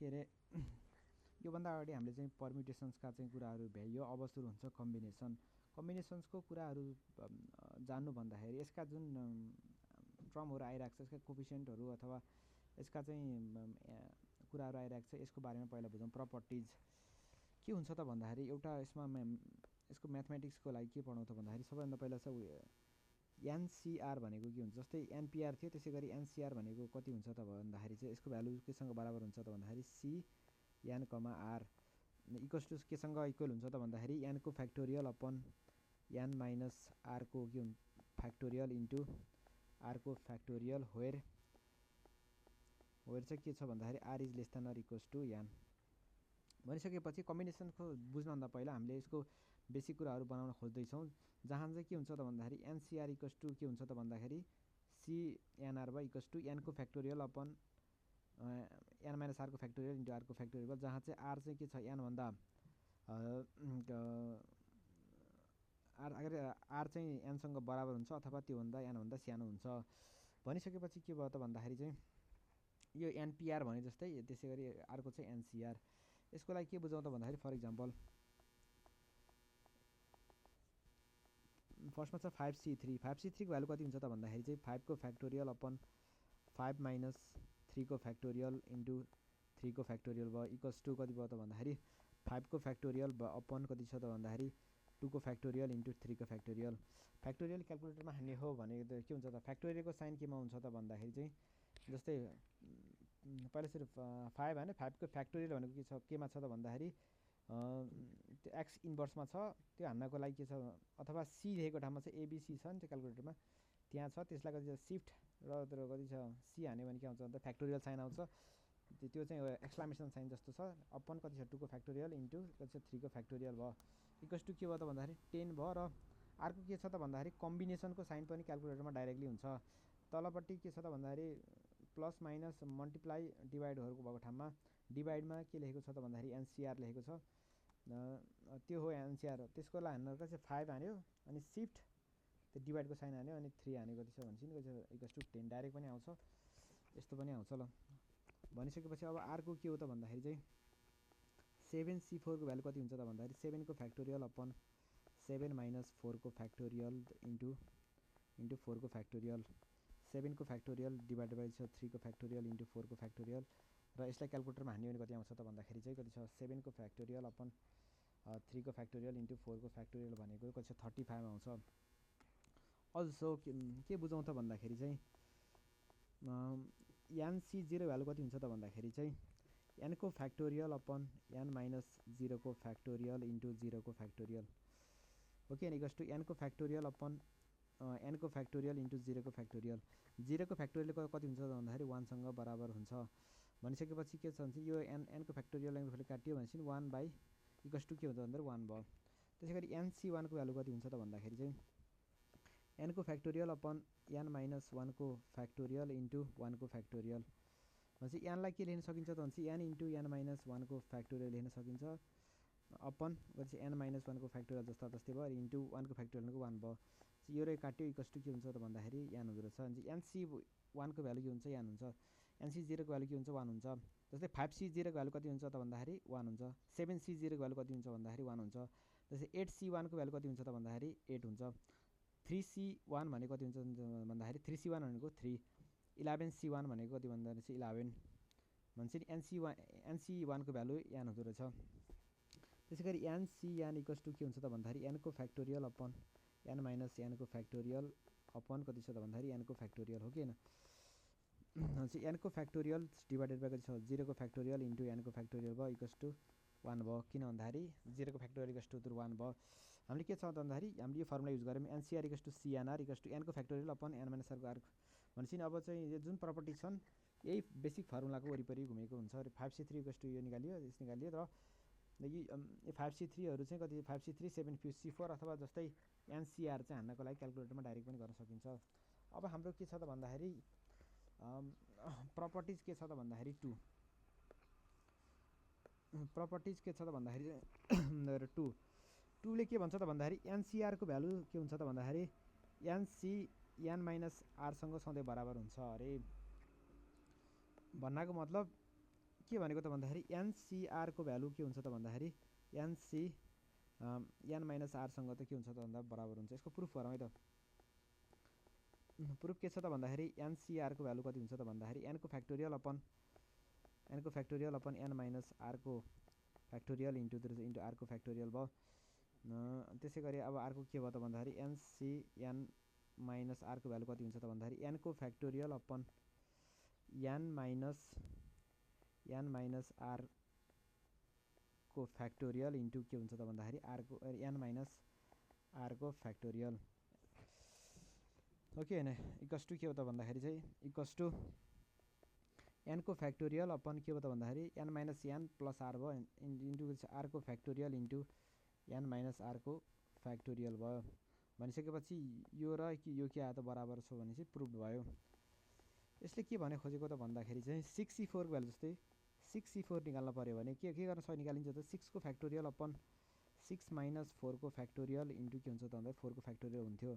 के अरे योभन्दा अगाडि हामीले चाहिँ पर्म्युटेसन्सका चाहिँ कुराहरू भ्याइयो। अब सुरु हुन्छ कम्बिनेसन्सको कुराहरू जान्नु भन्दाखेरि यसका जुन टर्महरू आइरहेको छ, यसका कोफिसिएन्टहरू अथवा यसका चाहिँ कुराहरू आइरहेको छ, यसको बारेमा पहिला बुझौँ। प्रपर्टिज के हुन्छ त भन्दाखेरि एउटा यसमा यसको म्याथमेटिक्सको लागि के पढाउँ त भन्दाखेरि सबैभन्दा पहिला छ एनसीआर भनेको के हुन्छ। जस्तै एनपीआर थियो, त्यसै गरी एनसीआर भनेको कति हुन्छ त भन्दाखेरि चाहिँ यसको भ्यालु केसँग बराबर हुन्छ त भन्दाखेरि C n comma r equals to केसँग इक्वल हुन्छ त भन्दाखेरि एनको फ्याक्टोरियल अपन एन माइनस आरको के हुन्छ फ्याक्टोरियल इन्टु आरको फ्याक्टोरियल वेयर चाहिँ के छ भन्दाखेरि r is less than or equals to n भनिसकेपछि कम्बिनेसनको बुझ्नुभन्दा पहिला हामीले यसको बेसिक कुराहरू बनाउन खोज्दैछौँ। जहाँ चाहिँ के हुन्छ त भन्दाखेरि एनसीआर इक्वल्स टु के हुन्छ त भन्दाखेरि सीएनआर बाई इक्वल्स टु एनको फ्याक्टोरियल अपन एन माइनस आरको फ्याक्टोरियल इन्टु आरको फ्याक्टोरियल, जहाँ चाहिँ आर चाहिँ के छ एनभन्दा आर चाहिँ एनसँग बराबर हुन्छ अथवा त्योभन्दा एनभन्दा सानो हुन्छ। भनिसकेपछि के भयो त भन्दाखेरि चाहिँ यो एनपीआर भने जस्तै त्यसै गरी अर्को चाहिँ एनसीआर। यसको लागि के बुझाउँ त भन्दाखेरि फर इक्जाम्पल फर्स्टमा छ 5C3 5C3 को भ्यालु कति हुन्छ त भन्दाखेरि चाहिँ 5 को फ्याक्टोरियल अपन 5 माइनस 3 को फ्याक्टोरियल इन्टु 3 को फ्याक्टोरियल भयो इक्वल्स टु कति भयो त भन्दाखेरि 5 को फ्याक्टोरियल अपन कति छ त भन्दाखेरि 2 को फ्याक्टोरियल इन्टु 3 को फ्याक्टोरियल। फ्याक्टोरियल क्यालकुलेटरमा हान्ने हो भने के हुन्छ त फ्याक्टोरियलको साइन केमा हुन्छ त भन्दाखेरि चाहिँ जस्तै पहिला सिर्फ 5 होइन 5 को फ्याक्टोरियल भनेको के छ केमा छ त भन्दाखेरि त्यो एक्स इन्भर्समा छ, त्यो हान्नको लागि के छ अथवा सी लेखेको ठाउँमा चाहिँ एबिसी छ नि त्यो क्यालकुलेटरमा त्यहाँ छ, त्यसलाई कति छ सिफ्ट र त्यो कति छ सी हान्यो भने के आउँछ भन्दा फ्याक्टोरियल साइन आउँछ, त्यो चाहिँ एक्सक्लामेसन साइन जस्तो छ। अपन कति छ 2 को फ्याक्टोरियल इन्टु कति छ 3 को फ्याक्टोरियल भयो इक्वल्स टु के भयो त भन्दाखेरि 10 भयो। र अर्को के छ त भन्दाखेरि कम्बिनेसनको साइन पनि क्यालकुलेटरमा डाइरेक्टली हुन्छ। तलपट्टि के छ त भन्दाखेरि प्लस माइनस मल्टिप्लाई डिभाइडहरूको भएको ठाउँमा डिभाइडमा के लेखेको छ त भन्दाखेरि एनसीआर लेखेको छ, त्यो हो एनसीआर। त्यसको लागि हान्नको चाहिँ 5 हान्यो अनि सिफ्ट त्यो डिभाइडको साइन हान्यो अनि 3 हान्यो कति छ भन्छ नि कति छ इक्वल्स टु 10 डाइरेक्ट पनि आउँछ, यस्तो पनि आउँछ। ल भनिसकेपछि अब अर्को के हो त भन्दाखेरि चाहिँ 7C4 को भ्यालु कति हुन्छ त भन्दाखेरि 7 को फ्याक्टोरियल अपन 7 माइनस 4 को फ्याक्टोरियल इन्टु 4 को फ्याक्टोरियल 7 को फ्याक्टोरियल डिभाइडेड बाई 3 को फ्याक्टोरियल इन्टु 4 को फ्याक्टोरियल। र यसलाई क्यालकुलेटरमा हान्यो भने कति आउँछ त भन्दाखेरि चाहिँ कति छ 7 को फ्याक्टोरियल अपन 3 को फ्याक्टोरियल इन्टु 4 को फ्याक्टोरियल भनेको कति छ 35 आउँछ। अल्सो के बुझाउँ त भन्दाखेरि चाहिँ एनसी0 भ्यालु कति हुन्छ त भन्दाखेरि चाहिँ एनको फ्याक्टोरियल अपन एन माइनस 0 को फ्याक्टोरियल इन्टु 0 को फ्याक्टोरियल ओके इक्वल्स टु एनको फ्याक्टोरियल अपन एनको फ्याक्टोरियल इन्टु 0 को फ्याक्टोरियल। 0 को फ्याक्टोरियल कति हुन्छ त भन्दाखेरि 1 सँग बराबर हुन्छ। भनिसकेपछि के छ भने यो एनको फ्याक्टोरियल काटियो भनेपछि 1 बाई इक्वल्स टु के हुन्छ भन्दाखेरि 1 भयो। त्यसै गरी एनसी1 को भ्यालु कति हुन्छ त भन्दाखेरि चाहिँ एनको फ्याक्टोरियल अपन एन माइनस 1 को फ्याक्टोरियल इन्टु 1 को फ्याक्टोरियल भनेपछि एनलाई के लेख्न सकिन्छ त भनेपछि एन इन्टु एन माइनस 1 को फ्याक्टोरियल लेख्न सकिन्छ अपन भनेपछि एन माइनस 1 को फ्याक्टोरियल जस्ता जस्तै भयो इन्टु 1 को फ्याक्टोरियल भनेको 1 भयो। यो रे काट्यो इक्वल्स टु के हुन्छ त भन्दाखेरि एन हुँदो रहेछ। अनि एनसी1 को भ्यालु के हुन्छ एन हुन्छ, एनसी0 को भ्यालु के हुन्छ 1 हुन्छ। जस्तै 5C0 को भ्यालु कति हुन्छ त भन्दाखेरि 1 हुन्छ, 7C0 को भ्यालु कति हुन्छ भन्दाखेरि 1 हुन्छ। जस्तै 8C1 को भ्यालु कति हुन्छ त भन्दाखेरि 8 हुन्छ। 3C1 भनेको कति हुन्छ भन्दाखेरि 3C1 भनेको 3, 11C1 भनेको कति भन्दाखेरि चाहिँ 11 भन्छ नि एनसी1 को भ्यालु एन हुँदो रहेछ। त्यसै गरी एनसीएन इक्वल्स टु के हुन्छ त भन्दाखेरि एनको फ्याक्टोरियल अपन एन माइनस एनको फ्याक्टोरियल अपन कति छ त भन्दाखेरि एनको फ्याक्टोरियल हो कि होइन भनेपछि एनको फ्याक्टोरियल डिभाइडेड बाई कति छ 0 को फ्याक्टोरियल इन्टु एनको फ्याक्टोरियल भयो इक्वल्स टु 1 भयो। किन भन्दाखेरि 0 को फ्याक्टोरियल इक्वल्स टु 1 भयो। हामीले के छ त भन्दाखेरि हामीले यो फर्मुला युज गऱ्यौँ NCR equals to CNR equals to एनको फ्याक्टोरियल अपन एन माइनस आरको आर्क भनेपछि अब चाहिँ यो जुन प्रपर्टी छन् यही बेसिक फर्मुलाको वरिपरि घुमेको हुन्छ। 5C3 इक्वल्स टु यो निकालियो यस निकालियो र यो 5C3हरू चाहिँ कति 5C3 7C4 अथवा जस्तै एनसीआर चाहिँ हान्नको लागि क्यालकुलेटरमा डाइरेक्ट पनि गर्न सकिन्छ। अब हाम्रो के छ त भन्दाखेरि प्रपर्टिज के छ त भन्दाखेरि 2 प्रपर्टिज के छ त भन्दाखेरि 2 ले के भन्छ त भन्दाखेरि एनसीआर को भ्यालु के हुन्छ त भन्दाखेरि एन माइनस आरसँग सधैँ बराबर हुन्छ अरे। भन्नाको मतलब के भनेको त भन्दाखेरि एनसीआर को भ्यालु के हुन्छ त भन्दाखेरि एनसी एन माइनस आरसँग त के हुन्छ त भन्दा बराबर हुन्छ। यसको प्रुफ गरौँ है त। प्रुफ के छ त भन्दाखेरि एनसीआर को भ्यालु कति हुन्छ त भन्दाखेरि एन को factorial upon n minus r को फ्याक्टोरियल इन्टु आर को फ्याक्टोरियल भयो। त्यसै गरी अब अर्को के भयो त भन्दाखेरि एनसी एन माइनस आर को भ्यालु कति हुन्छ त भन्दाखेरि एन को factorial upon n minus r को फ्याक्टोरियल इन्टु के हुन्छ त भन्दाखेरि आर को एन माइनस आर को फ्याक्टोरियल। ओके हैन, इक्वल्स टु के हो त भन्दाखेरि चाहिँ इक्वल्स टु एन को फ्याक्टोरियल अपन के हो त भन्दाखेरि n minus n plus r भयो इन्टु आर को factorial into n minus r को फ्याक्टोरियल भयो। भनिसकेपछि यो र यो के आयो त बराबर छ भनेपछि प्रुफ भयो। यसले के भने खोजेको त भन्दाखेरि चाहिँ 6C4 को भ्यालु जस्तै 6C4 निकाल्न पर्यो भने के गर्न सक्छ निकालिन्छ त 6 को फ्याक्टोरियल अपन 6 माइनस 4 को फ्याक्टोरियल इन्टु के हुन्छ त भन्दा 4 को फ्याक्टोरियल हुन्थ्यो।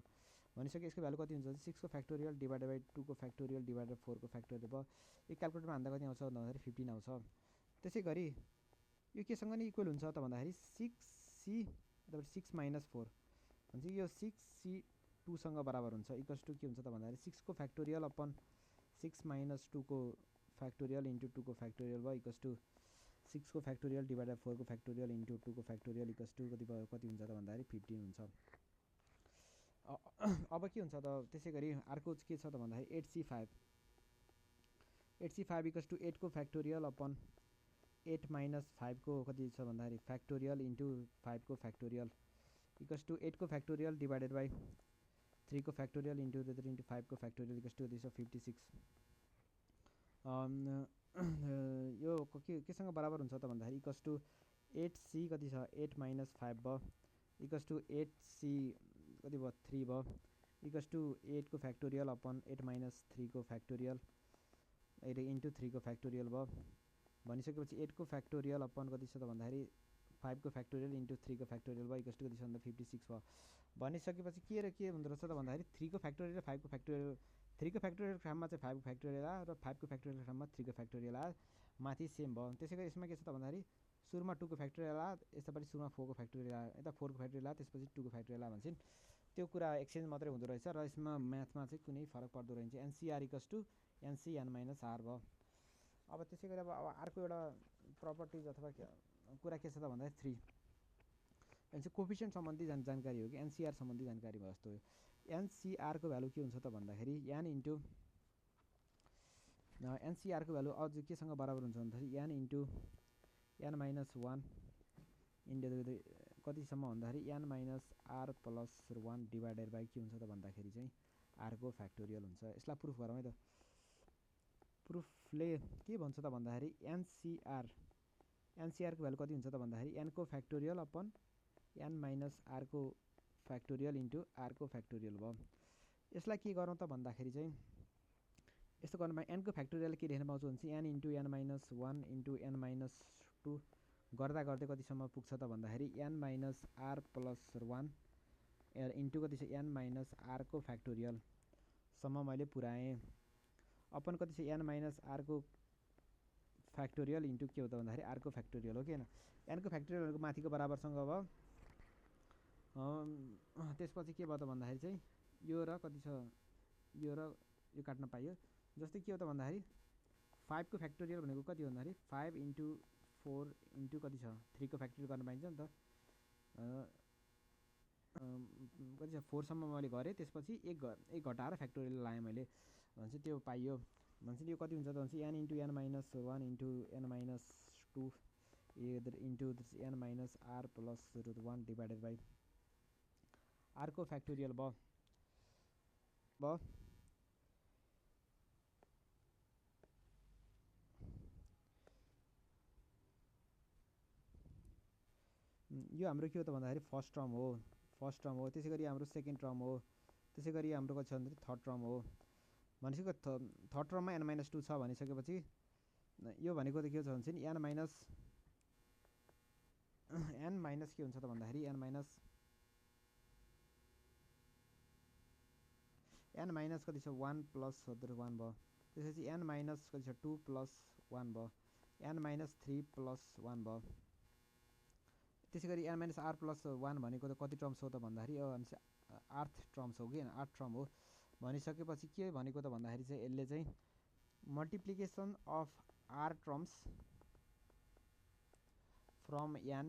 भनिसक्यो यसको भ्यालु कति हुन्छ 6 को फ्याक्टोरियल डिभाइडेड बाइ 2 को फ्याक्टोरियल डिभाइडेड 4 को फ्याक्टोरियल भयो। यो क्याल्कुलेटरमा हान्दा कति आउँछ भन्दाखेरि 15 आउँछ। त्यसै गरी यो केसँग नि इक्वल हुन्छ त भन्दाखेरि 6 माइनस 4 भन्छ यो 6C2 सँग बराबर हुन्छ। इक्वल्स टु के हुन्छ त भन्दाखेरि 6 को फ्याक्टोरियल अपन 6 माइनस 2 को फ्याक्टोरियल इन्टु 2 को फ्याक्टोरियल भयो इक्वल्स टु 6 को फ्याक्टोरियल डिभाइडेड 4 को फ्याक्टोरियल इन्टु 2 को फ्याक्टोरियल इक्वल्स टु कति हुन्छ त भन्दाखेरि 15 हुन्छ। अब के हुन्छ त त्यसै गरी अर्को के छ त भन्दाखेरि 8C5 इक्वल्स टु 8 को फ्याक्टोरियल अपन 8 माइनस 5 को कति छ भन्दाखेरि फ्याक्टोरियल इन्टु 5 को फ्याक्टोरियल इक्वल्स टु 8 को फ्याक्टोरियल डिभाइडेड बाइ 3 को फ्याक्टोरियल इन्टु 5 को फ्याक्टोरियल इक्वल्स टु 56। यो केसँग बराबर हुन्छ त भन्दाखेरि इक्वल्स टु 8C कति छ 8 माइनस 5 भयो इक्वल्स टु 8C कति भयो 3 भयो इक्वल्स टु 8 को फ्याक्टोरियल अपन 8 माइनस 3 को फ्याक्टोरियल इन्टु 3 को फ्याक्टोरियल भयो। भनिसकेपछि 8 को फ्याक्टोरियल अपन कति छ त भन्दाखेरि 5 को फ्याक्टोरियल इन्टु 3 को फ्याक्टोरियल भयो इक्वल्स टु कति छ भन्दा 56 भयो। भनिसकेपछि के र के हुँदो रहेछ त भन्दाखेरि 3 को फ्याक्टोरियल र 5 को फ्याक्टोरियल 3 को फ्याक्टोरियल ठाउँमा चाहिँ 5 को फ्याक्टोरियल आयो र 5 को फ्याक्टोरियल ठाउँमा 3 को फ्याक्टोरियल आयो माथि सेम भयो। त्यसै गरी यसमा के छ त भन्दाखेरि सुरुमा 2 को फ्याक्टोरियल आयो यसपालि सुरुमा 4 को फ्याक्टोरियल आयो यता 4 को फ्याक्टोरियल आयो त्यसपछि 2 को फ्याक्टोरियल आयो भन्छन् त्यो कुरा एक्सचेन्ज मात्रै हुँदो रहेछ र यसमा म्याथमा चाहिँ कुनै फरक पर्दो रहेछ। NCr equals to nC n minus r भयो। अब त्यसै गरी अब अर्को एउटा प्रपर्टिज अथवा कुरा के छ त भन्दाखेरि 3 चाहिँ कोफिसिएन्ट सम्बन्धी जानकारी हो कि एनसीआर सम्बन्धी जानकारी भयो जस्तो हो। एनसीआर को भ्यालु के हुन्छ त भन्दाखेरि एन इन्टु एनसीआर को भ्यालु अझ केसँग बराबर हुन्छ भन्दाखेरि n into n minus 1 into कतिसम्म भन्दाखेरि n minus r plus 1 divided by के हुन्छ त भन्दाखेरि चाहिँ आर को फ्याक्टोरियल हुन्छ। यसलाई प्रुफ गरौँ है त। प्रुफले के भन्छ त भन्दाखेरि एनसीआर को भ्यालु कति हुन्छ त भन्दाखेरि एन को factorial upon n minus r को फ्याक्टोरियल इन्टु आर को फ्याक्टोरियल भयो। यसलाई के गरौँ त भन्दाखेरि चाहिँ यस्तो गर्नुमा एन को फ्याक्टोरियल के लेख्न पाउँछु भने चाहिँ n into n minus 1 into n minus 2 गर्दा गर्दै कतिसम्म पुग्छ त भन्दाखेरि n minus r plus 1 into कति छ एन माइनस आर को फ्याक्टोरियलसम्म मैले पुऱ्याएँ। अपन कति छ एन माइनस आर को फ्याक्टोरियल इन्टु के हो त भन्दाखेरि आर को फ्याक्टोरियल हो कि होइन। एन को फ्याक्टोरियलको माथिको बराबरसँग भयो। त्यसपछि के भयो त भन्दाखेरि चाहिँ यो र कति छ यो र यो काट्न पाइयो। जस्तै के हो त भन्दाखेरि 5 को फ्याक्टोरियल भनेको कति हो भन्दाखेरि 5 इन्टु 4 इन्टु कति छ 3 को फ्याक्टोरियल गर्न पाइन्छ नि त। कति छ 4 सम्म मैले गरेँ त्यसपछि एक घटाएर फ्याक्टोरियल लाएँ मैले भन्छ त्यो पाइयो। भन्छ यो कति हुन्छ त भन्छ n into n minus 1 into n minus 2 into n minus r plus 1 divided by r को फ्याक्टोरियल भयो। यो हाम्रो के हो त भन्दाखेरि फर्स्ट टर्म हो त्यसै गरी हाम्रो सेकेन्ड टर्म हो त्यसै गरी हाम्रो कति छ भन्दाखेरि थर्ड टर्म हो। भनिसक्यो थर्ड टर्ममा एन माइनस 2 छ भनिसकेपछि यो भनेको त के छ भन्छ नि एन माइनस के हुन्छ त भन्दाखेरि एन माइनस कति छ 1 प्लस 1 भयो। त्यसपछि एन माइनस कति छ 2 प्लस 1 भयो। n माइनस 3 प्लस 1 भयो। त्यसै गरी n माइनस r प्लस 1 भनेको त कति टर्म्स हो त भन्दाखेरि यो भनेपछि 8th टर्म्स हो कि 8 टर्म हो। भनिसकेपछि के भनेको त भन्दाखेरि चाहिँ यसले चाहिँ multiplication of r terms from n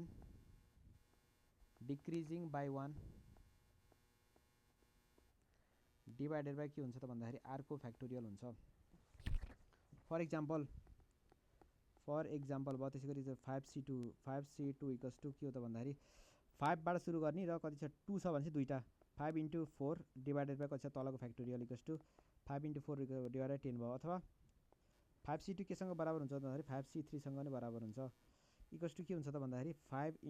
decreasing by 1 divided by के हुन्छ त भन्दाखेरि r को फ्याक्टोरियल हुन्छ। फर एक्जाम्पल भयो। त्यसै गरी 5c2 इक्वल्स टू के हो त भन्दाखेरि 5 बाट सुरु गर्ने र कति छ 2 छ भनेपछि दुईटा 5 × 4 डिभाइडेड बाई कति छ तलको फ्याक्टोरियल इक्वल्स टू 5 × 4 डिभाइडेड 10 भयो। अथवा 5c2 केसँग बराबर हुन्छ त भन्दाखेरि 5c3 सँग नै बराबर हुन्छ। इक्वल्स टू के हुन्छ त भन्दाखेरि 5 ×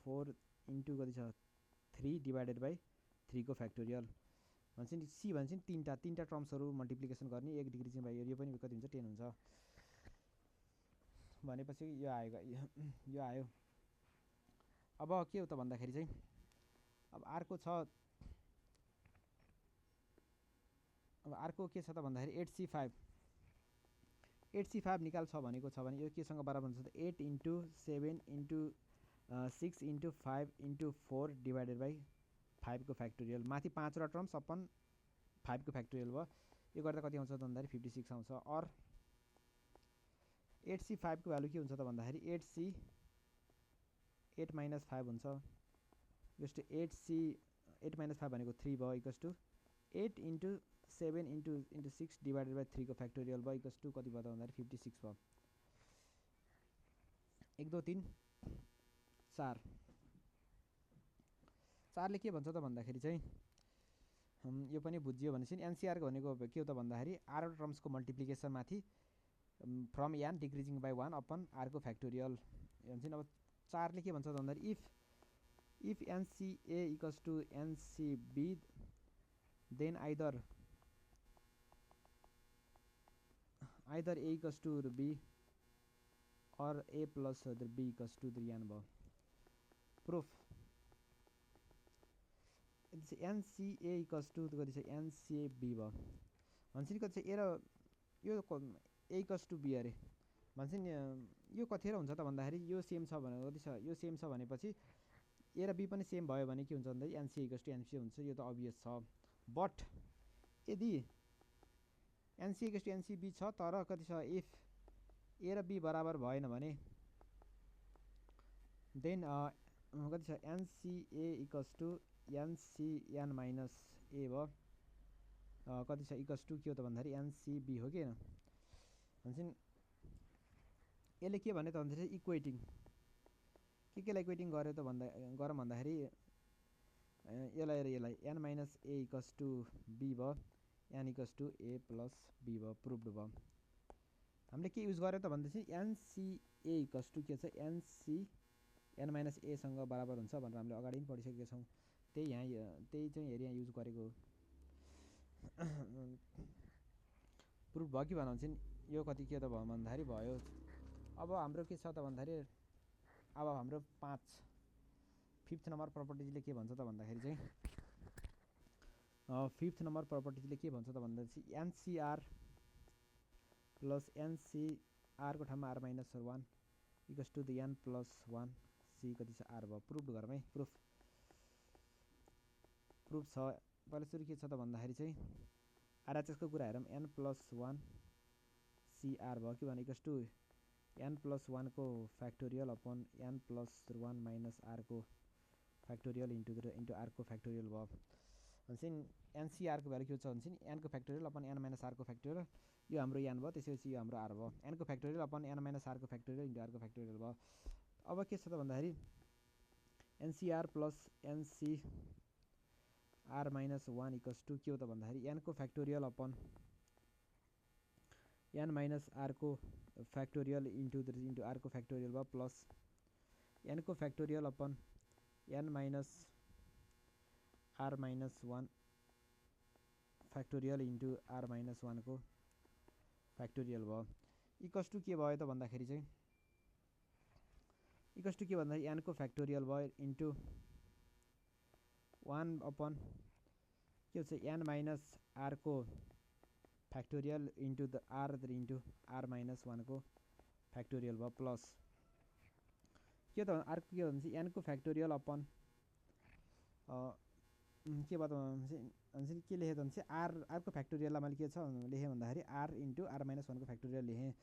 4 × कति छ 3 डिभाइडेड बाई 3 को फ्याक्टोरियल भन्छ नि। सी भन्छ नि तीनटा टर्म्सहरू मल्टिप्लिकेसन गर्ने 1 डिग्रिजिङ बाई यो पनि कति हुन्छ 10 हुन्छ भनेपछि यो आयो। अब के हो त भन्दाखेरि चाहिँ अब अर्को छ के छ त भन्दाखेरि 8c5 निकाल छ भनेको छ भने यो केसँग बराबर हुन्छ त 8 × 7 × 6 × 5 × 4 डिभाइडेड बाई 5 को फ्याक्टोरियल माथि 5 वटा टर्म्स अपन 5 को फ्याक्टोरियल भयो। यो गर्दा कति आउँछ त भन्दाखेरि 56 आउँछ। और 8c5 को भ्यालु के हुन्छ त भन्दाखेरि 8 माइनस 5 हुन्छ। इक्वल्स टू 8 माइनस 5 भनेको 3 भयो। इक्वल्स टू 8 × 7 × 6 डिभाइडेड बाई 3 को फ्याक्टोरियल भयो। इक्वल्स टू कति भयो त भन्दाखेरि 56 भयो। 1 2 3 4 4ले के भन्छ त भन्दाखेरि चाहिँ यो पनि बुझियो भनेपछि एनसीआर भनेको के हो त भन्दाखेरि r टर्म्सको मल्टिप्लिकेसन माथि from n decreasing by 1 upon r को फ्याक्टोरियल भन्छ नि। अब 4ले के भन्छ त भन्दाखेरि if NCA equals to NCB then either A equals to B or A plus B equals to 3n भयो। प्रुफ NCA इक्वल्स टू कति छ NCB भयो भन्छ नि। कति छ ए र यो A इक्वल्स टू B अरे भन्छ नि। यो कतिखेर हुन्छ त भन्दाखेरि यो सेम छ भने कति छ यो सेम छ भनेपछि ए र बी पनि सेम भयो भने के हुन्छ भन्दाखेरि NCA इक्वल्स टू NCA हुन्छ। यो त अभियस छ। बट यदि NCA इक्वल्स टू NCB छ तर कति छ इफ ए र बी बराबर भएन भने देन कति छ NCA equals to NCN minus a भयो। कति छ इक्वल्स टू के हो त भन्दाखेरि NCB हो कि होइन भन्छ नि। यसले के भने त भन्दाखेरि इक्वेटिङ केलाई इक्वेटिङ गर्यो त गरौँ भन्दाखेरि यसलाई n minus A equals to B भयो n equals to A plus B भयो। प्रुभड भयो। हामीले के युज गर्यो त भन्दैछ NCA इक्वल्स टू के छ NCN माइनस एसँग बराबर हुन्छ भनेर हामीले अगाडि पनि पढिसकेका छौँ। त्यही चाहिँ हेरी यहाँ युज गरेको हो। प्रुभ भयो कि भन्छ नि। यो कति के त भयो भन्दाखेरि भयो। अब हाम्रो के छ त भन्दाखेरि अब हाम्रो 5th नम्बर प्रपर्टिजले के भन्छ त भन्दाखेरि चाहिँ 5th नम्बर प्रपर्टिजले के भन्छ त भन्दाखेरि NCR प्लस NCR को ठाउँमा r minus 1 equals to the n plus 1 C कति छ r भयो। प्रुभ गरौँ है। प्रुफ छ। पहिला सुरु के छ त भन्दाखेरि चाहिँ आरएचएसको कुरा हेरौँ n प्लस 1 CR भयो कि भने इक्वल्स टू n प्लस 1 को factorial upon n plus 1 minus r को फ्याक्टोरियल इन्टु r को फ्याक्टोरियल भयो। भन्छ नि NCR को भ्यालु के हुन्छ भन्छ नि n को factorial upon n minus r को फ्याक्टोरियल यो हाम्रो n भयो। त्यसपछि यो हाम्रो r भयो। n को factorial upon n minus r को फ्याक्टोरियल इन्टु r को फ्याक्टोरियल भयो। अब के छ त भन्दाखेरि NCR plus NCR minus 1 equals to के हो त भन्दाखेरि n को factorial upon n minus r को फ्याक्टोरियल इन्टु r को फ्याक्टोरियल भयो प्लस n को factorial upon n minus r minus 1 factorial into r minus 1 को फ्याक्टोरियल भयो। इक्वल्स टू के भयो त भन्दाखेरि चाहिँ इक्वल्स टू के भन्दाखेरि n को फ्याक्टोरियल भयो इन्टु 1 अपन के हुन्छ n माइनस r को factorial into the r into r minus 1 को फ्याक्टोरियल भयो प्लस के त अर्को के भन्छ एनको फ्याक्टोरियल अपन के भयो त भनेपछि के लेखेँ त भनेपछि आरको फ्याक्टोरियललाई मैले के छ लेखेँ भन्दाखेरि आर इन्टु आर माइनस 1 को फ्याक्टोरियल लेखेँ।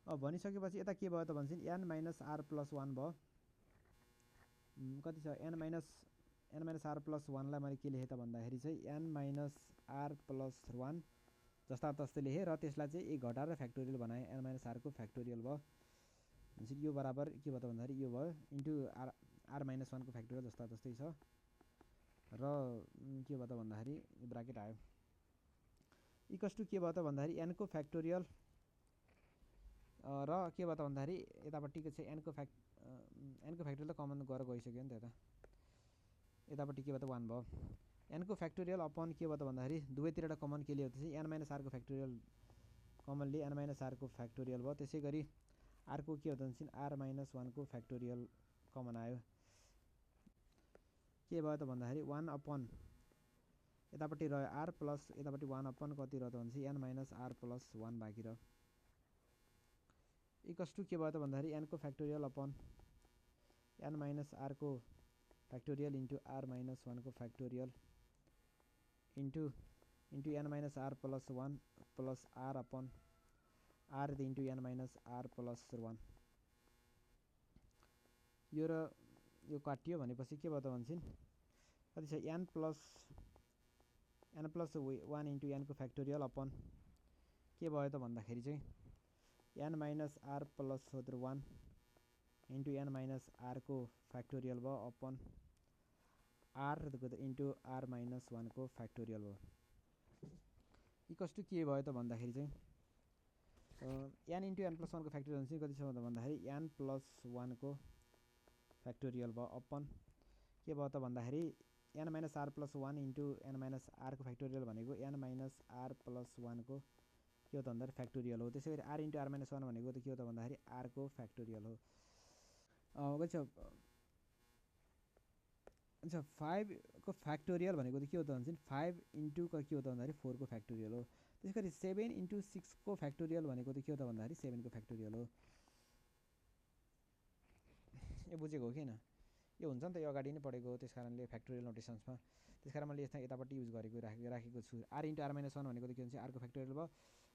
अब भनिसकेपछि यता के भयो त भन्छ एन माइनस आर प्लस 1 भयो कति छ एन माइनस आर प्लस 1 लाई मैले के लेखेँ त भन्दाखेरि चाहिँ एन माइनस आर प्लस 1 जस्ता तस्तै लेखेँ र त्यसलाई चाहिँ एक घटाएर फ्याक्टोरियल बनाएँ एन माइनस आरको फ्याक्टोरियल भयो भनेपछि यो बराबर के भयो त भन्दाखेरि यो भयो इन्टु आर माइनस 1 को फ्याक्टोरियल जस्ता तस्तै छ र के भयो त भन्दाखेरि ब्राकेट आयो इक्वल्स टु के भयो त भन्दाखेरि एनको फ्याक्टोरियल र के भयो त भन्दाखेरि यतापट्टिको चाहिँ एनको फ्याक्टोरियल त कमन गरेर गइसक्यो नि त यतापट्टि के भयो त 1 भयो एनको फ्याक्टोरियल अपन के भयो त भन्दाखेरि दुवैतिरबाट कमन के लियो चाहिँ एन माइनस आरको फ्याक्टोरियल कमन लिए एन माइनस आरको फ्याक्टोरियल भयो त्यसै गरी आरको के हो त भन्छ आर माइनस 1 को फ्याक्टोरियल कमन आयो के भयो त भन्दाखेरि 1 अपन यतापट्टि रह्यो आर प्लस यतापट्टि 1 अपन कति रह्यो त भन्छ एन माइनस आर प्लस 1 बाँकी रह्यो इक्वल्स टु के भयो त भन्दाखेरि एनको फ्याक्टोरियल अपन एन माइनस आरको फ्याक्टोरियल इन्टु आर माइनस 1 को factorial into n minus r plus 1 plus r upon r into n minus r plus 1 यो र यो काटियो भनेपछि के भयो त भन्छन् कति छ एन प्लस 1 इन्टु एनको फ्याक्टोरियल अपन के भयो त भन्दाखेरि चाहिँ n minus r plus 1 into n minus आरको फ्याक्टोरियल भयो upon r into r minus 1 को फ्याक्टोरियल भयो इक्वल्स टु के भयो त भन्दाखेरि चाहिँ एन इन्टु एन प्लस 1 को फ्याक्टोरियल चाहिँ कति छ भन्दाखेरि एन प्लस 1 को फ्याक्टोरियल भयो अपन के भयो त भन्दाखेरि n minus r plus 1 into n minus आरको फ्याक्टोरियल भनेको एन माइनस आर प्लस 1 को के हो त भन्दाखेरि फ्याक्टोरियल हो त्यसै गरी आर इन्टु आर माइनस 1 भनेको त के हो त भन्दाखेरि आरको फ्याक्टोरियल हो अच्छा 5 को फ्याक्टोरियल भनेको त के हो त भन्छ 5 इन्टु के हो त भन्दाखेरि 4 को फ्याक्टोरियल हो त्यसै गरी 7 इन्टु 6 को फ्याक्टोरियल भनेको त के हो त भन्दाखेरि 7 को फ्याक्टोरियल हो यो बुझेको हो कि हैन यो हुन्छ नि त यो अगाडि नै पढेको हो त्यसकारणले फ्याक्टोरियल नोटेसन्समा त्यसकारण मैले यसमा यतापट्टि युज गरेको राखेको छु आर इन्टु आर माइनस 1 भनेको त के हुन्छ आरको फ्याक्टोरियल भयो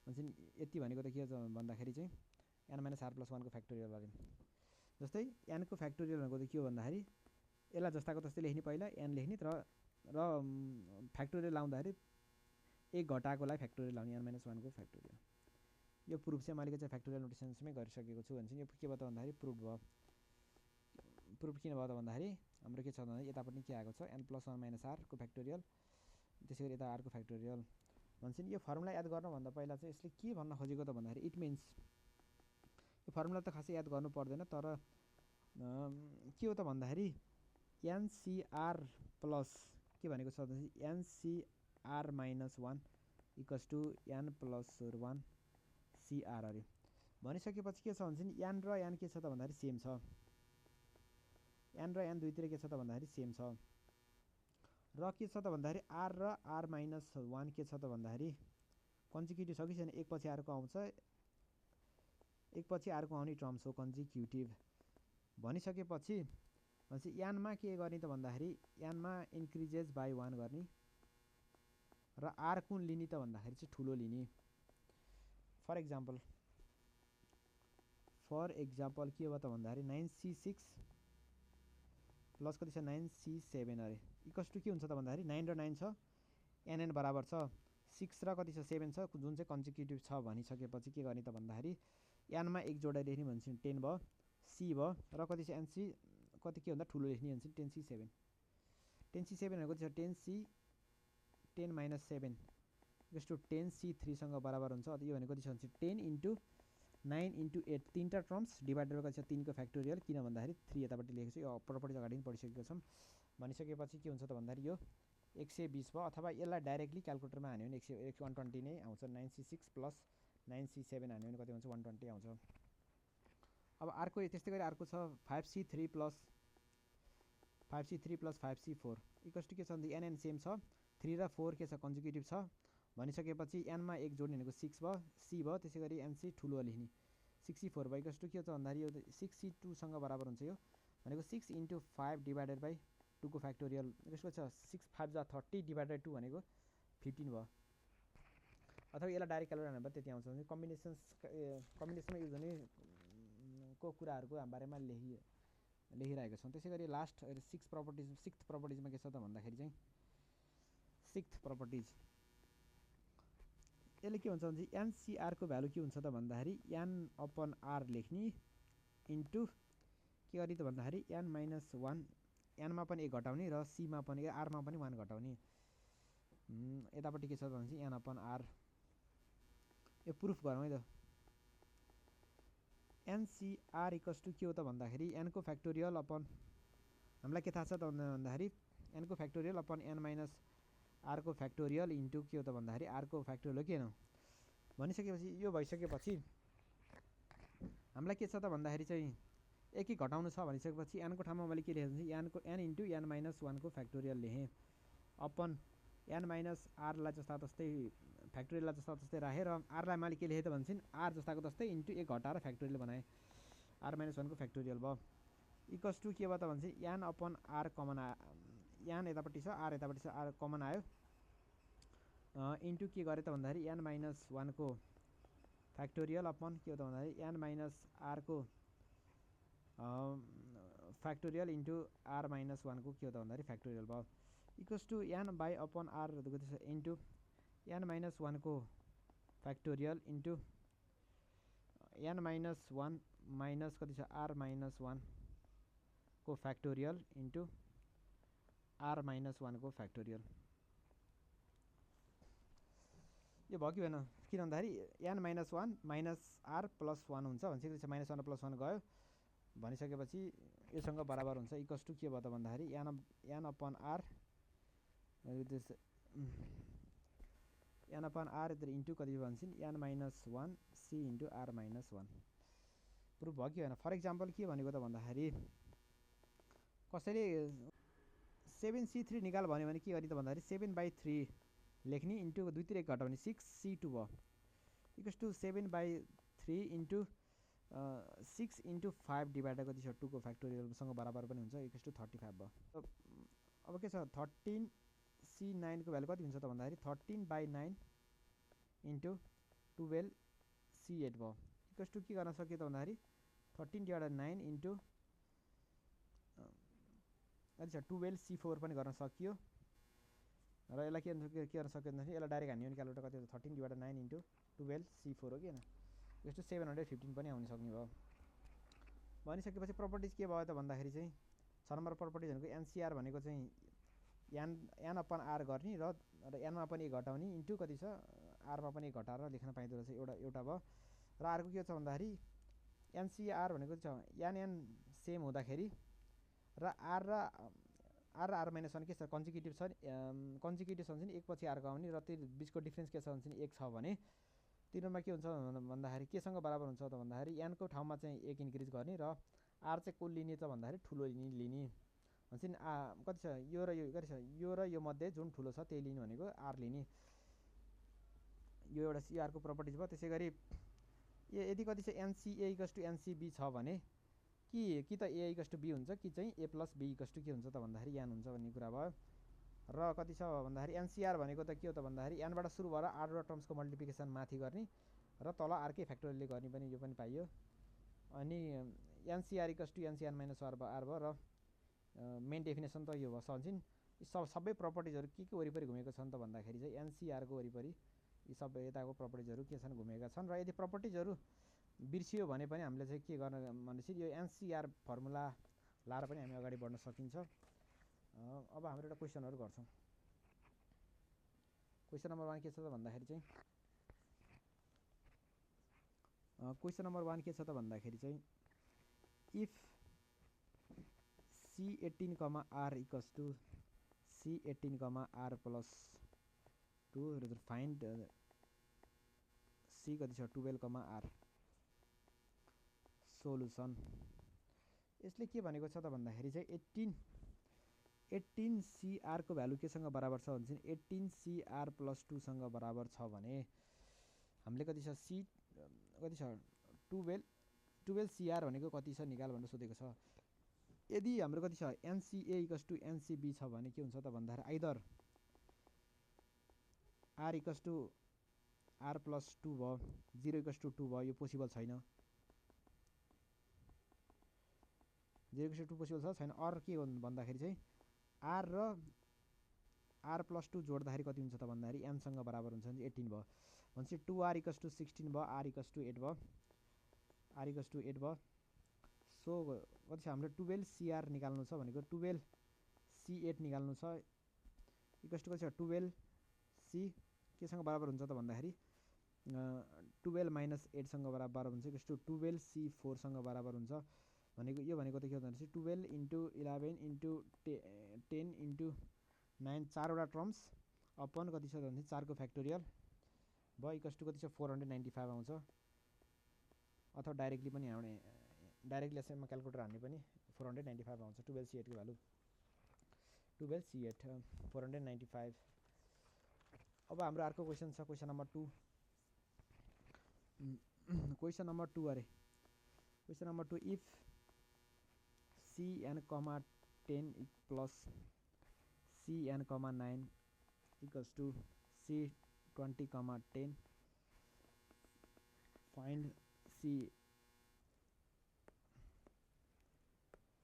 भन्छ यति भनेको त के हो भन्दाखेरि चाहिँ एन माइनस आर प्लस 1 को फ्याक्टोरियल गऱ्यौँ जस्तै एनको फ्याक्टोरियल भनेको त के हो भन्दाखेरि यसलाई जस्ताको तस्तै लेख्ने पहिला एन लेख्ने र फ्याक्टोरियल लाउँदाखेरि एक घटाएकोलाई फ्याक्टोरियल लाउने एन माइनस 1 को फ्याक्टोरियल यो प्रुफ चाहिँ मैले चाहिँ फ्याक्टोरियल नोटेसन्समै गरिसकेको छु भन्छ यो के भयो त भन्दाखेरि प्रुफ भयो प्रुफ किन भयो त भन्दाखेरि हाम्रो के छ भन्दाखेरि यतापट्टि के आएको छ एन प्लस 1 माइनस आरको फ्याक्टोरियल त्यसै गरी यता आरको फ्याक्टोरियल भन्छन् यो फर्मुला याद गर्नुभन्दा पहिला चाहिँ यसले के भन्न खोजेको त भन्दाखेरि इट मिन्स यो फर्मुला त खासै याद गर्नु पर्दैन तर के हो त भन्दाखेरि एनसीआर प्लस के भनेको छ भन्दाखेरि nCr minus 1 equals to n plus 1 Cr अरे भनिसकेपछि के छ भन्छ नि एन र एन के छ त भन्दाखेरि सेम छ एन र एन दुईतिर के छ त भन्दाखेरि सेम छ र के छ त भन्दाखेरि आर र आर माइनस 1 के छ त भन्दाखेरि कन्जिक्युटिभ छ कि छैन एक पछि अर्को आउँछ एक पछि अर्को आउने टर्म्स हो कन्जिक्युटिभ भनिसकेपछि भन्छ एनमा के गर्ने त भन्दाखेरि एनमा इन्क्रिजेस बाई 1 गर्ने र आर कुन लिने त भन्दाखेरि चाहिँ ठुलो लिने फर एक्जाम्पल के हो त भन्दाखेरि 9c6 प्लस कति छ 9c7 अरे इक्वल्स टु के हुन्छ त भन्दाखेरि 9 र 9 छ एनएन बराबर छ 6 र कति छ 7 छ जुन चाहिँ कन्जिक्युटिभ छ भनिसकेपछि के गर्ने त भन्दाखेरि एनमा एक जोडेर लेख्ने भन्छ 10 भयो सी भयो र कति छ एनसी कति के भन्दा ठुलो लेख्ने भन्छ 10c7 भनेको कति छ 10 माइनस 7 इक्वल्स टु 10c3 सँग बराबर हुन्छ यो भनेको कति छ भने 10 इन्टु 9 इन्टु 8 तीनटा टर्म्स डिभाइडेड कति छ 3 को फ्याक्टोरियल किन भन्दाखेरि 3 यतापट्टि लेखेको छु यो अप्परपट्टि अगाडि पनि पढिसकेको छौँ भनिसकेपछि के हुन्छ त भन्दाखेरि यो 120 भयो अथवा यसलाई डाइरेक्टली क्यालकुलेटरमा हान्यो भने 120 नै आउँछ 9c6 प्लस 9c7 हान्यो भने कति हुन्छ 120 आउँछ अब अर्को त्यस्तै गरी अर्को छ 5c3 plus 5c4 equals to के छ भने एनएन सेम छ 3 र 4 के छ कन्जिक्युटिभ छ भनिसकेपछि एनमा एक जोड्ने भनेको 6 भयो सी भयो त्यसै गरी एनसी ठुलो लेख्ने 6C4 भयो इक्वल्स टु के हुन्छ भन्दाखेरि यो 6C2सँग बराबर हुन्छ यो भनेको 6 × 5 डिभाइडेड बाई 2 को फ्याक्टोरियल यसको छ 6 5 जा 30 डिभाइडेड 2 भनेको 15 भयो अथवा यसलाई डाइरेक्ट क्यालकुलेट गर्दा त्यति आउँछ भने कम्बिनेसनमा युज हुने को कुराहरूको बारेमा लेखिरहेको छौँ। त्यसै गरी लास्ट सिक्स्थ प्रपर्टिजमा के छ त भन्दाखेरि चाहिँ सिक्स्थ प्रपर्टिज यसले के हुन्छ भने एनसीआरको भ्यालु के हुन्छ त भन्दाखेरि एन अपन आर लेख्ने इन्टु के गर्ने त भन्दाखेरि एन माइनस 1 एनमा पनि 1 घटाउने र सीमा पनि आरमा पनि 1 घटाउने यतापट्टि के छ त भने एन अपन आर यो प्रुफ गरौँ है त एनसीआर इक्वल्स टु के हो त भन्दाखेरि एनको फ्याक्टोरियल अपन हामीलाई के थाहा छ त भन्दाखेरि एनको फ्याक्टोरियल अपन एन माइनस आरको फ्याक्टोरियल इन्टु के हो त भन्दाखेरि आरको फ्याक्टोरियल हो कि होइन भनिसकेपछि यो भइसकेपछि हामीलाई के छ त भन्दाखेरि चाहिँ एक घटाउनु छ भनिसकेपछि एनको ठाउँमा मैले के लेखेँ भने एन इन्टु एन माइनस 1 को फ्याक्टोरियल लेखेँ अपन एन माइनस आरलाई जस्ता तस्तै फ्याक्टोरियललाई जस्ता तस्तै राखेँ र आरलाई मैले के लेखेँ त भन्छन् आर जस्ताको तस्तै इन्टु 1 घटाएर फ्याक्टोरियल बनाएँ आर माइनस 1 को फ्याक्टोरियल भयो इक्वल्स टु के भयो त भन्छ n upon r common n यतापट्टि छ आर यतापट्टि छ आर कमन आयो इन्टु के गरेँ त भन्दाखेरि एन माइनस 1 को फ्याक्टोरियल अपन के हो त भन्दाखेरि एन माइनस आर को फ्याक्टोरियल इन्टु आर माइनस 1 को के हो त भन्दाखेरि फ्याक्टोरियल भयो equals to n by upon r into n minus 1 को factorial into n minus 1 minus कति छ आर माइनस 1 को फ्याक्टोरियल इन्टु आर माइनस 1 को फ्याक्टोरियल यो भयो कि भएन किन भन्दाखेरि n minus 1 minus r plus 1 हुन्छ भनिसकेपछि माइनस 1 प्लस 1 गयो भनिसकेपछि योसँग बराबर हुन्छ इक्वल्स टु के भयो त भन्दाखेरि n upon r n upon r into कति भन्छन् n minus 1 C into r minus 1 proof भयो कि होइन फर इक्जाम्पल के भनेको त भन्दाखेरि कसैले 7C3 निकाल भन्यो भने के गर्ने त भन्दाखेरि 7/3 लेख्ने इन्टु 2 1 घटाउने 6C2 भयो equals to 7/3 into 6 into 5 divided कति छ 2 को फ्याक्टोरियलसँग बराबर पनि हुन्छ इक्वल्स टु 35 भयो अब के छ 13C9 को भ्यालु कति हुन्छ त भन्दाखेरि 13/9 इन्टु 12C8 भयो इक्वल्स टु के गर्न सक्यो त भन्दाखेरि 13/9 इन्टु कति छ 12C4 पनि गर्न सकियो र यसलाई के गर्न सक्यो भन्दाखेरि यसलाई डाइरेक्ट हान्यो भने क्यालकुलेटर कति हुन्छ 13/9 इन्टु 12C4 हो कि होइन यस्तो 715 पनि आउन सक्ने भयो भनिसकेपछि प्रपर्टिज के भयो त भन्दाखेरि चाहिँ 6 नम्बर प्रपर्टिज भनेको एनसीआर भनेको चाहिँ एन अपन आर गर्ने र एनमा पनि 1 घटाउने इन्टु कति छ आरमा पनि 1 घटाएर लेख्न पाइँदो रहेछ एउटा भयो र अर्को के छ भन्दाखेरि एनसीआर भनेको छ एन सेम हुँदाखेरि र आर माइनस 1 के छ कन्जिक्युटिभ छ कन्जिक्युटिभ छ भने एक पछि अर्को आउने र त्यो बिचको डिफ्रेन्स के छ भने 1 छ भने तिनीहरूमा के हुन्छ भन्दाखेरि केसँग बराबर हुन्छ त भन्दाखेरि एनको ठाउँमा चाहिँ 1 इन्क्रिज गर्ने र आर चाहिँ को लिने त भन्दाखेरि ठुलो लिने भन्छ नि कति छ यो र यो कति छ यो र यो मध्ये जुन ठुलो छ त्यही लिने भनेको आर लिने यो एउटा सीआरको प्रपर्टिज भयो त्यसै गरी यदि कति छ एनसीए इक्वल्स टु एनसीबी छ भने कि त ए इक्वल्स टु बी हुन्छ कि चाहिँ ए प्लस बी इक्वल्स टु के हुन्छ त भन्दाखेरि एन हुन्छ भन्ने कुरा भयो र कति छ भन्दाखेरि एनसीआर भनेको त के हो त भन्दाखेरि एनबाट सुरु भएर आरवटा टर्म्सको मल्टिप्लिकेसन माथि गर्ने र तल आरकै फ्याक्टोरियलले गर्ने पनि यो पनि पाइयो अनि NCR equals to NCR minus r भयो र मेन डेफिनेसन त यो भयो समझिन् सबै प्रपर्टिजहरू के वरिपरि घुमेको छन् त भन्दाखेरि चाहिँ एनसीआरको वरिपरि यी सबै यताको प्रपर्टिजहरू के छन् घुमेका छन् र यदि प्रपर्टिजहरू बिर्सियो भने पनि हामीले चाहिँ के गर्न भनेपछि यो एनसीआर फर्मुला लाएर पनि हामी अगाडि बढ्न सकिन्छ अब हाम्रो एउटा क्वेसनहरू गर्छौँ क्वेसन नम्बर 1 के छ त भन्दाखेरि चाहिँ क्वेसन नम्बर 1 के छ त भन्दाखेरि चाहिँ if C18, R equals to C18, R plus 2 find C कति छ 12, R सोलुसन यसले के भनेको छ त भन्दाखेरि चाहिँ 18CR को भ्यालु केसँग बराबर छ भने चाहिँ 18CR plus 2 सँग बराबर छ भने हामीले कति छ C कति छ टुवेल्भ सिआर भनेको कति छ निकाल भनेर सोधेको छ। यदि हाम्रो कति छ एनसिए इक्वल्स टु एनसिबी छ भने के हुन्छ त भन्दाखेरि either r equals to r plus 2 भयो, 0 इक्वल्स टु 2 भयो, यो पोसिबल छैन। 0 इक्वल्स टु 2 पोसिबल छ छैन। अर के हो भन्दाखेरि चाहिँ आर र आर प्लस 2 जोड्दाखेरि कति हुन्छ त भन्दाखेरि एनसँग बराबर हुन्छ भने 18 भयो। भनेपछि 2r इक्वल्स टु 16 भयो, आर इक्वल्स टु 8 भयो, आर इक्वल्स टु 8 भयो। सो कति छ हाम्रो 12 सिआर निकाल्नु छ भनेको 12 C8 निकाल्नु छ इक्वल्स टु कति छ 12 सी केसँग बराबर हुन्छ त भन्दाखेरि 12 माइनस 8 सँग बराबर हुन्छ इक्वल्स टु 12 C4 सँग बराबर हुन्छ। भनेको यो भनेको त के हो भनेपछि 12 इन्टु 11 इन्टु 10 इन्टु 9 चारवटा टर्म्स अपन कति छ भने 4 को फ्याक्टोरियल भयो इक्वल्स टु कति छ 495 आउँछ। अथवा डाइरेक्टली पनि हाउने डाइरेक्टली यसमा क्यालकुलेटर हान्ने पनि 495 आउँछ। 12 C8 को भ्यालु 12 C8 495। अब हाम्रो अर्को क्वेसन छ क्वेसन नम्बर 2। क्वेसन नम्बर 2 अरे question number 2 if CN, 10 plus CN, 9 equals to C20, 10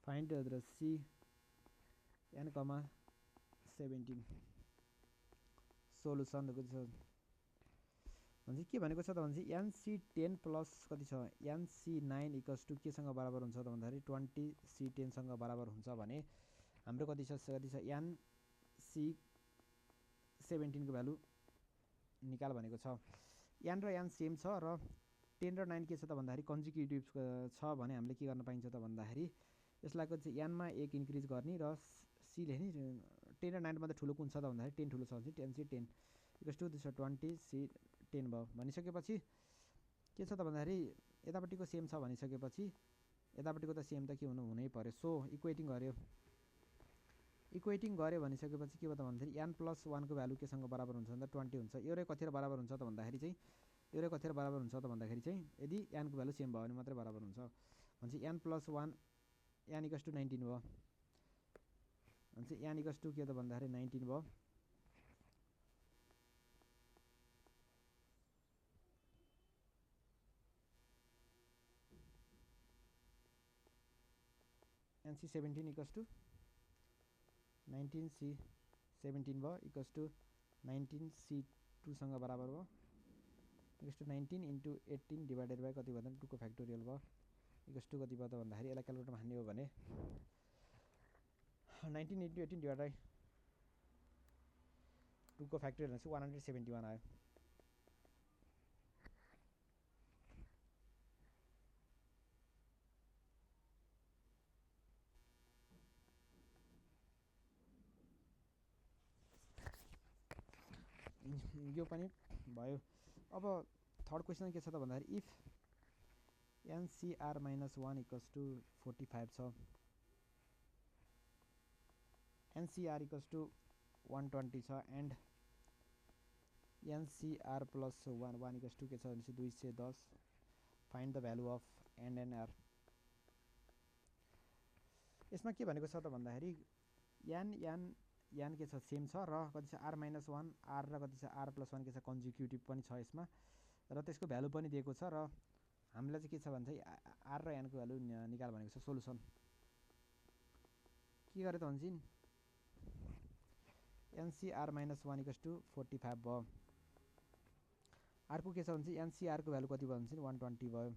find the CN, 17 solution भन्छ के भनेको छ त भनेपछि NC10 प्लस कति छ NC9 इक्वल्स टु केसँग बराबर हुन्छ त भन्दाखेरि 20C10 सँग बराबर हुन्छ भने हाम्रो कति छ NC17 को भ्यालु निकाल भनेको छ। n र n सेम छ र 10 र 9 के छ त भन्दाखेरि कन्जिक्युटिभ छ भने हामीले के गर्न पाइन्छ त भन्दाखेरि यसलाई चाहिँ n मा 1 इन्क्रिज गर्ने र c ले नि 10 र 9 मध्ये ठुलो कुन छ त भन्दाखेरि 10 ठुलो छ भने 10C10 इक्वल्स टु 20C10 भयो। भनिसकेपछि के छ त भन्दाखेरि यतापट्टिको सेम छ भनिसकेपछि यतापट्टिको त सेम त के हुनै पर्यो। सो इक्वेटिङ गर्यो भनिसकेपछि के भयो त भन्दाखेरि n प्लस 1 को भ्यालु केसँग बराबर हुन्छ भन्दा 20 हुन्छ। यो रे कतिखेर बराबर हुन्छ त भन्दाखेरि चाहिँ यो रे कतिखेर बराबर हुन्छ त भन्दाखेरि चाहिँ यदि n को भ्यालु सेम भयो भने मात्रै बराबर हुन्छ। भनेपछि n plus 1 n equals to 19 भयो। भनेपछि n इक्वल्स टु के त भन्दाखेरि 19 भयो। NC17 इक्वल्स टु 19C17 भयो इक्वल्स टु 19C2 सँग बराबर भयो equals to 19 into 18 divided by कति भन्दा 2 को फ्याक्टोरियल भयो इक्वल्स टु कति भयो त भन्दाखेरि यसलाई क्यालकुलेटरमा हान्ने हो भने 19 इन्टु 18 डिभाइड बाई 2 को फ्याक्टोरियल भनेपछि 171 आयो। यो पनि भयो। अब थर्ड क्वेसन के छ त भन्दाखेरि if NCR minus 1 equals to 45 छ, NCR इक्वल्स टु 120 छ and NCR plus 1 equals to के छ भनेपछि 210 find the value of NNR। यसमा के भनेको छ त भन्दाखेरि n के छ सेम छ र कति छ r माइनस 1 r र कति छ r प्लस 1 के छ कन्जिक्युटिभ पनि छ यसमा र त्यसको भ्यालु पनि दिएको छ र हामीलाई चाहिँ के छ भने चाहिँ r र n को भ्यालु निकाल भनेको छ। सोलुसन के गरे त भन्छ NCR माइनस 1 इक्वल्स टु 45 भयो। अर्को के छ भने NCR को भ्यालु कति भयो भने 120 भयो।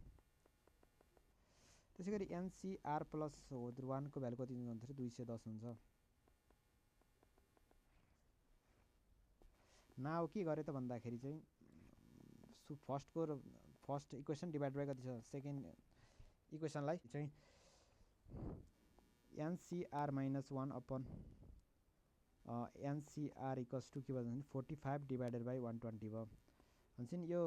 त्यसै गरी NCR प्लस 1 को भ्यालु कति हुन्छ भन्दाखेरि 210 हुन्छ। नाउ के गरे त भन्दाखेरि चाहिँ फर्स्ट इक्वेसन डिभाइड बाई कति छ सेकेन्ड इक्वेसनलाई चाहिँ NCR minus 1 upon NCR equals to के भयो भने 45 डिभाइडेड बाई 120 भयो। भन्छ नि यो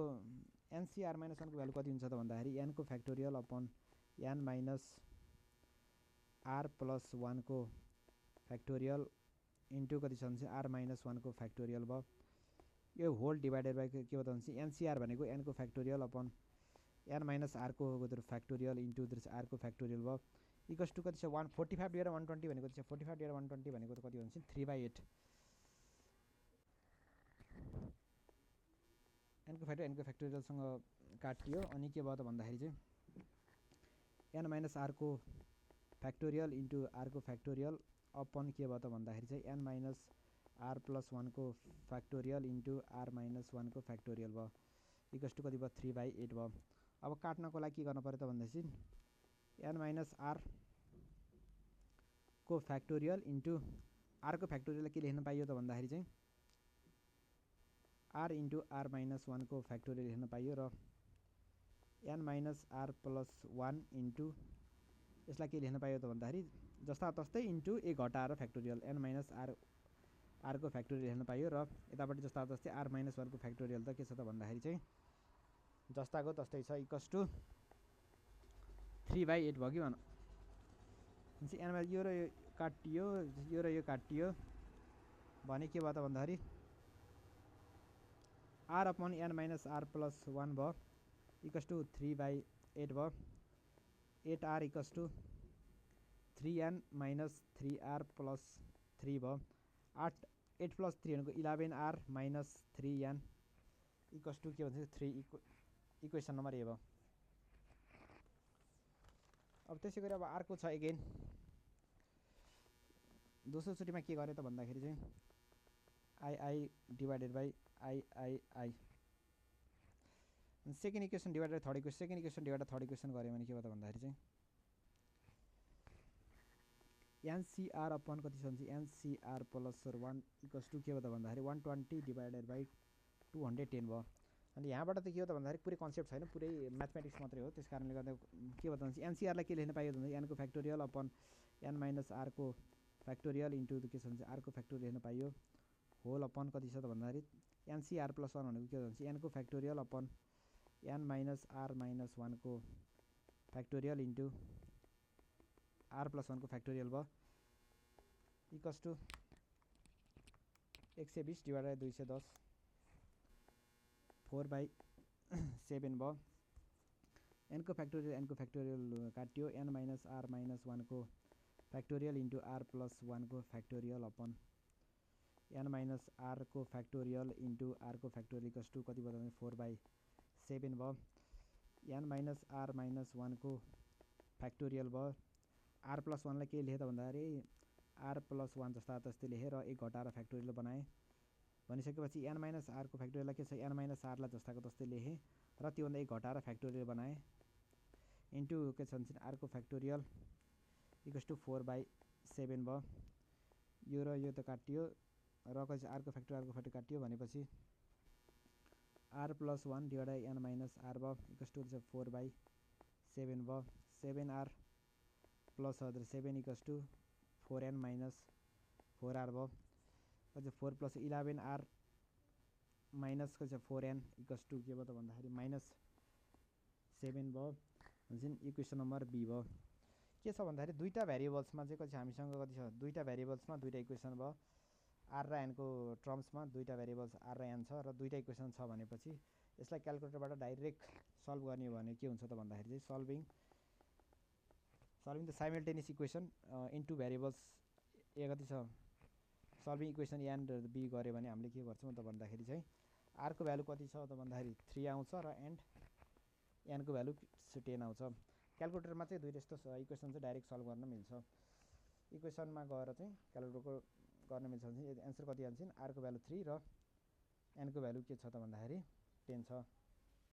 NCR माइनस 1 को भ्यालु कति हुन्छ त भन्दाखेरि n को factorial upon n minus r plus 1 को फ्याक्टोरियल इन्टु कति छ भने r माइनस 1 को फ्याक्टोरियल भयो। यो होल डिभाइडेड बाई के भयो त भने NCR भनेको n को फ्याक्टोरियल अपन एन माइनस आरको फ्याक्टोरियल इन्टु आरको फ्याक्टोरियल भयो इक्वल्स टु कति छ 145 डिभाइड 120 भनेको चाहिँ 45 डिभाइड 120 भनेको त कति भन्छ 3/8 एनको फ्याक्टोरियलसँग काटियो अनि के भयो त भन्दाखेरि चाहिँ एन माइनस आरको फ्याक्टोरियल इन्टु आरको फ्याक्टोरियल अपन के भयो त भन्दाखेरि चाहिँ एन माइनस आर प्लस 1 को फ्याक्टोरियल इन्टु आर माइनस 1 को फ्याक्टोरियल भयो इक्वल्स टु कति भयो 3/8 भयो अब काट्नको लागि के गर्नु पर्यो त भन्दैछ एन माइनस आर को फ्याक्टोरियल इन्टु आरको फ्याक्टोरियल के लेख्न पाइयो त भन्दाखेरि चाहिँ आर इन्टु आर माइनस 1 को फ्याक्टोरियल लेख्न पाइयो र n minus r plus 1 into यसलाई के लेख्न पाइयो त भन्दाखेरि जस्ता तस्तै इन्टु ए घटाएर फ्याक्टोरियल एन माइनस आरको फ्याक्टोरियल लेख्न पाइयो र यतापट्टि जस्ता तस्तै आर माइनस 1 को फ्याक्टोरियल त के छ त भन्दाखेरि चाहिँ जस्ताको तस्तै छ इक्वल्स टु 3/8 भयो कि भनौँ एनमा यो र यो काटियो यो र यो काटियो भने के भयो त भन्दाखेरि r upon n minus r plus 1 भयो इक्वल्स टु 3/8 भयो 8r equals to 3n minus 3r plus 3 भयो 8 प्लस 3 भनेको 11r minus 3n equals to के भन्छ 3 इक्वेसन नम्बर ए भयो अब त्यसै गरी अब अर्को छ एगेन दोस्रो चोटिमा के गरे त भन्दाखेरि चाहिँ I divided by I second equation divided third equation second equation divided third equation गऱ्यो भने के भयो त भन्दाखेरि चाहिँ एनसीआर अपन कति छ भने एनसीआर प्लस 1 इक्वल्स टु के भयो त भन्दाखेरि 120 डिभाइडेड बाई 210 भयो अनि यहाँबाट त के हो त भन्दाखेरि पुरै कन्सेप्ट छैन पुरै म्याथमेटिक्स मात्रै हो त्यस कारणले गर्दा के भयो त भने एनसीआरलाई के लेख्न पाइयो त भन्दाखेरि एनको फ्याक्टोरियल अपन एन माइनस आरको फ्याक्टोरियल इन्टु के छ भने आरको फ्याक्टोरियल लेख्न पाइयो होल अपन कति छ त भन्दाखेरि एनसीआर प्लस 1 भनेको के हो भने एनको factorial upon n minus r minus 1 को फ्याक्टोरियल इन्टु आर प्लस 1 को फ्याक्टोरियल भयो इक्वल्स टु 120 डिभाइडेड 210 4/7 भयो एनको फ्याक्टोरियल काटियो एन माइनस आर माइनस 1 को फ्याक्टोरियल इन्टु आर प्लस 1 को factorial upon n minus r को फ्याक्टोरियल इन्टु आर को फ्याक्टोरियल इक्वल्स टु कति भयो भने 4/7 भयो एन माइनस आर माइनस 1 को फ्याक्टोरियल भयो आर प्लस 1 लाई के लेखेँ त भन्दाखेरि आर प्लस 1 जस्ता तस्तै लेखेँ र एक घटाएर फ्याक्टोरियल बनाएँ भनिसकेपछि एन माइनस आरको फ्याक्टोरियललाई के छ एन माइनस आरलाई जस्ताको तस्तै लेखेँ र त्योभन्दा एक घटाएर फ्याक्टोरियल बनाएँ इन्टु के छ भने आरको फ्याक्टोरियल इक्वल्स टु 4/7 भयो यो र यो त काटियो र कति आरको फ्याक्टोरियल काटियो भनेपछि r plus 1 divided n minus r भयो इक्वल्स टु 4/7 भयो 7r plus 7 equals to 4n minus 4r भयो कति 4 प्लस 11r माइनस कति 4n इक्वल्स टु के भयो त भन्दाखेरि माइनस 7 भयो हुन्छ इक्वेसन नम्बर बी भयो के छ भन्दाखेरि दुईटा भेरिएबल्समा चाहिँ कति हामीसँग कति छ दुईटा भेरिएबल्समा दुईटा इक्वेसन भयो आर र एनको टर्म्समा दुईटा भेरिएबल्स आर र एन छ र दुईटा इक्वेसन छ भनेपछि यसलाई क्यालकुलेटरबाट डाइरेक्ट सल्भ गर्ने हो भने के हुन्छ त भन्दाखेरि चाहिँ solving the simultaneous equation in two variables ए कति छ solving equation A and B गऱ्यो भने हामीले के गर्छौँ त भन्दाखेरि चाहिँ आरको भ्यालु कति छ त भन्दाखेरि 3 आउँछ र एन्ड एनको भ्यालु 10 आउँछ क्यालकुलेटरमा चाहिँ दुईटा यस्तो इक्वेसन चाहिँ डाइरेक्ट सल्भ गर्न मिल्छ इक्वेसनमा गएर चाहिँ क्यालकुलेटरको गर्न मिल्छ भने एन्सर कति आउँछ आरको भ्यालु 3 र एनको भ्यालु के छ त भन्दाखेरि 10 छ